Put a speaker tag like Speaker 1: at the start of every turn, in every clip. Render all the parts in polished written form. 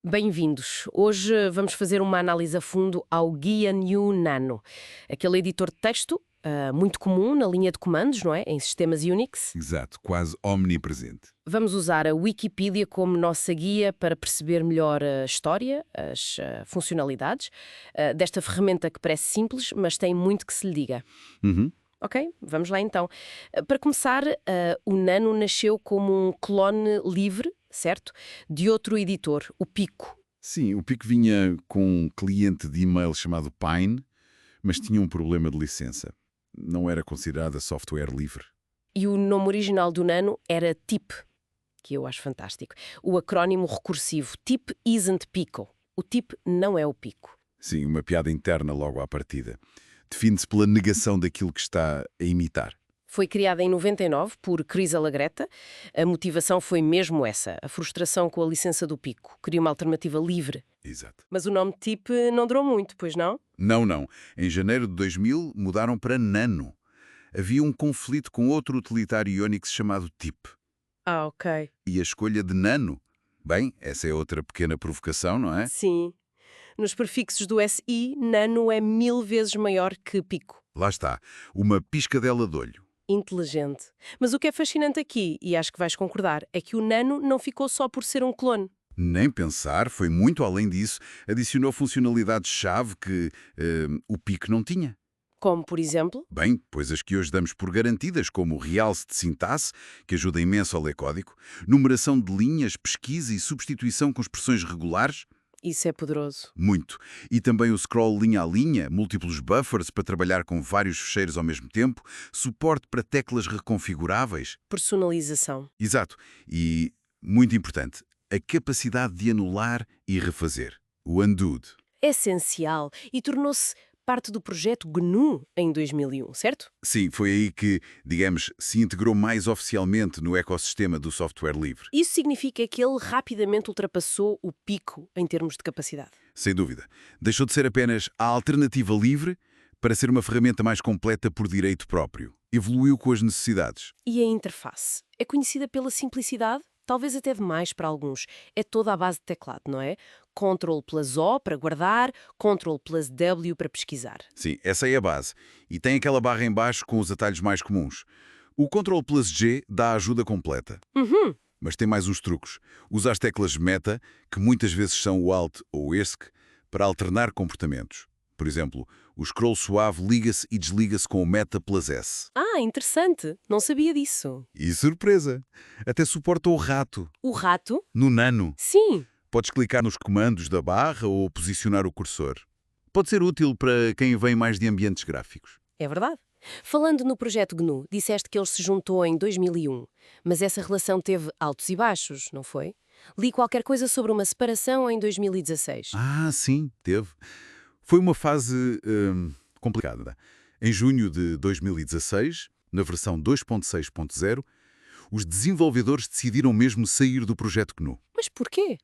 Speaker 1: Bem-vindos. Hoje vamos fazer uma análise a fundo ao Guia New Nano, aquele editor de texto muito comum na linha de comandos, não é? Em sistemas Unix.
Speaker 2: Exato, quase omnipresente.
Speaker 1: Vamos usar a Wikipedia como nossa guia para perceber melhor a história, as funcionalidades desta ferramenta que parece simples, mas tem muito que se lhe diga.
Speaker 2: Uhum.
Speaker 1: Ok, vamos lá então. Para começar, o Nano nasceu como um clone livre, certo? De outro editor, o Pico.
Speaker 2: Sim, o Pico vinha com um cliente de e-mail chamado Pine, mas tinha um problema de licença. Não era considerada software livre.
Speaker 1: E o nome original do Nano era TIP, que eu acho fantástico. O acrónimo recursivo TIP isn't Pico. O TIP não é o Pico.
Speaker 2: Sim, uma piada interna logo à partida. Define-se pela negação daquilo que está a imitar.
Speaker 1: Foi criada em 99 por Chris Alagretta. A motivação foi mesmo essa, a frustração com a licença do Pico. Queria uma alternativa livre.
Speaker 2: Exato.
Speaker 1: Mas o nome TIP não durou muito, pois não?
Speaker 2: Não. Em janeiro de 2000 mudaram para Nano. Havia um conflito com outro utilitário Unix chamado TIP.
Speaker 1: Ah, ok.
Speaker 2: E a escolha de Nano? Bem, essa é outra pequena provocação, não é?
Speaker 1: Sim. Nos prefixos do SI, Nano é 1000 vezes maior que Pico.
Speaker 2: Lá está, uma piscadela de olho.
Speaker 1: Inteligente. Mas o que é fascinante aqui, e acho que vais concordar, é que o Nano não ficou só por ser um clone.
Speaker 2: Nem pensar, foi muito além disso, adicionou funcionalidades-chave que o Pico não tinha.
Speaker 1: Como, por exemplo,
Speaker 2: Bem, pois as que hoje damos por garantidas, como o realce de sintaxe, que ajuda imenso a ler código, numeração de linhas, pesquisa e substituição com expressões regulares,
Speaker 1: isso é poderoso.
Speaker 2: muito. E também o scroll linha a linha, múltiplos buffers para trabalhar com vários fecheiros ao mesmo tempo, suporte para teclas reconfiguráveis.
Speaker 1: Personalização.
Speaker 2: Exato. E, muito importante, a capacidade de anular e refazer. O Undooed.
Speaker 1: Essencial. E tornou-se parte do projeto GNU em 2001, certo?
Speaker 2: Sim, foi aí que, digamos, se integrou mais oficialmente no ecossistema do software livre.
Speaker 1: Isso significa que ele rapidamente ultrapassou o Pico em termos de capacidade.
Speaker 2: Sem dúvida. Deixou de ser apenas a alternativa livre para ser uma ferramenta mais completa por direito próprio. Evoluiu com as necessidades.
Speaker 1: E a interface? É conhecida pela simplicidade? Talvez até demais para alguns. É toda a base de teclado, não é? Ctrl+O para guardar, Ctrl+W para pesquisar.
Speaker 2: Sim, essa é a base. E tem aquela barra em baixo com os atalhos mais comuns. O Ctrl+G dá a ajuda completa.
Speaker 1: Uhum.
Speaker 2: Mas tem mais uns truques. Usa as teclas Meta, que muitas vezes são o Alt ou o ESC, para alternar comportamentos. Por exemplo, o scroll suave liga-se e desliga-se com o Meta+S.
Speaker 1: Ah, interessante. Não sabia disso.
Speaker 2: E surpresa! Até suporta o rato.
Speaker 1: O rato?
Speaker 2: No Nano.
Speaker 1: Sim.
Speaker 2: Podes clicar nos comandos da barra ou posicionar o cursor. Pode ser útil para quem vem mais de ambientes gráficos.
Speaker 1: É verdade. Falando no projeto GNU, disseste que ele se juntou em 2001, mas essa relação teve altos e baixos, não foi? Li qualquer coisa sobre uma separação em 2016.
Speaker 2: Ah, sim, teve. Foi uma fase complicada. Em junho de 2016, na versão 2.6.0, os desenvolvedores decidiram mesmo sair do projeto GNU.
Speaker 1: Mas porquê?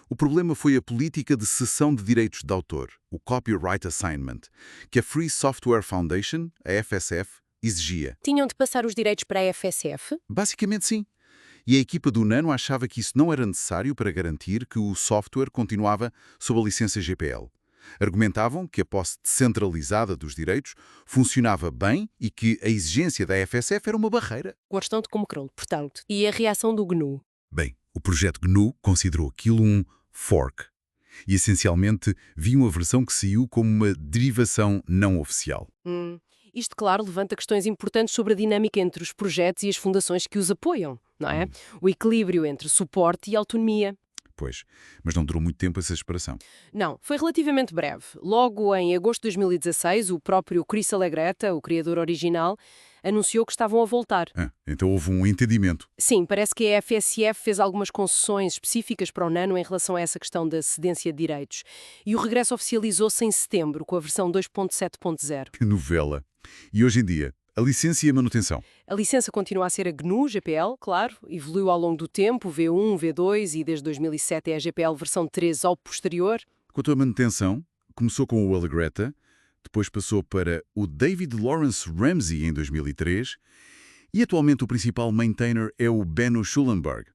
Speaker 2: O problema foi a política de cessão de direitos de autor, o Copyright Assignment, que a Free Software Foundation, a FSF, exigia.
Speaker 1: Tinham de passar os direitos para a FSF?
Speaker 2: Basicamente sim. E a equipa do Nano achava que isso não era necessário para garantir que o software continuava sob a licença GPL. Argumentavam que a posse descentralizada dos direitos funcionava bem e que a exigência da FSF era uma barreira.
Speaker 1: Gostam de como Kroll, portanto. E a reação do GNU?
Speaker 2: Bem, o projeto GNU considerou aquilo um fork e, essencialmente, viu a versão que saiu como uma derivação não oficial.
Speaker 1: Isto, claro, levanta questões importantes sobre a dinâmica entre os projetos e as fundações que os apoiam, não é? O equilíbrio entre suporte e autonomia.
Speaker 2: Pois, mas não durou muito tempo essa separação.
Speaker 1: Não, foi relativamente breve. Logo em agosto de 2016, o próprio Chris Alagretta, o criador original, anunciou que estavam a voltar.
Speaker 2: Então houve um entendimento.
Speaker 1: Sim, parece que a FSF fez algumas concessões específicas para o Nano em relação a essa questão da cedência de direitos. E o regresso oficializou-se em setembro, com a versão 2.7.0.
Speaker 2: Que novela! E hoje em dia, a licença e a manutenção?
Speaker 1: A licença continua a ser a GNU GPL, claro, evoluiu ao longo do tempo, V1, V2 e desde 2007 é a GPL versão 3 ao posterior.
Speaker 2: Quanto à manutenção, começou com o Alagretta, depois passou para o David Lawrence Ramsey em 2003 e atualmente o principal maintainer é o Benno Schulenberg.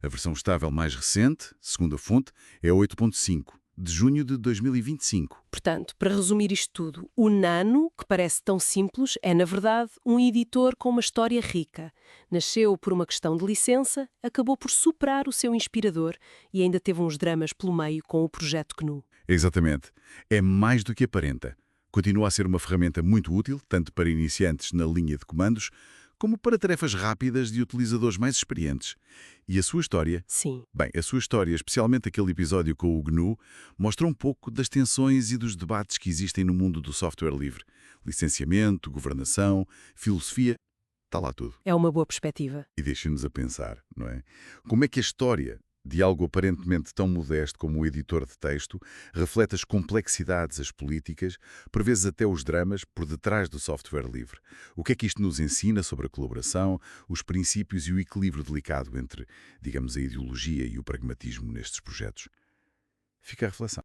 Speaker 2: A versão estável mais recente, segundo a fonte, é a 8.5, de junho de 2025.
Speaker 1: Portanto, para resumir isto tudo, o Nano, que parece tão simples, é, na verdade, um editor com uma história rica. Nasceu por uma questão de licença, acabou por superar o seu inspirador e ainda teve uns dramas pelo meio com o projeto GNU.
Speaker 2: Exatamente. É mais do que aparenta. Continua a ser uma ferramenta muito útil, tanto para iniciantes na linha de comandos, como para tarefas rápidas de utilizadores mais experientes. E a sua história?
Speaker 1: Sim.
Speaker 2: Bem, a sua história, especialmente aquele episódio com o GNU, mostra um pouco das tensões e dos debates que existem no mundo do software livre. Licenciamento, governação, filosofia, está lá tudo.
Speaker 1: É uma boa perspectiva.
Speaker 2: E deixa-nos a pensar, não é? Como é que a história de algo aparentemente tão modesto como o editor de texto reflete as complexidades, as políticas, por vezes até os dramas, por detrás do software livre? O que é que isto nos ensina sobre a colaboração, os princípios e o equilíbrio delicado entre, digamos, a ideologia e o pragmatismo nestes projetos? Fica a reflexão.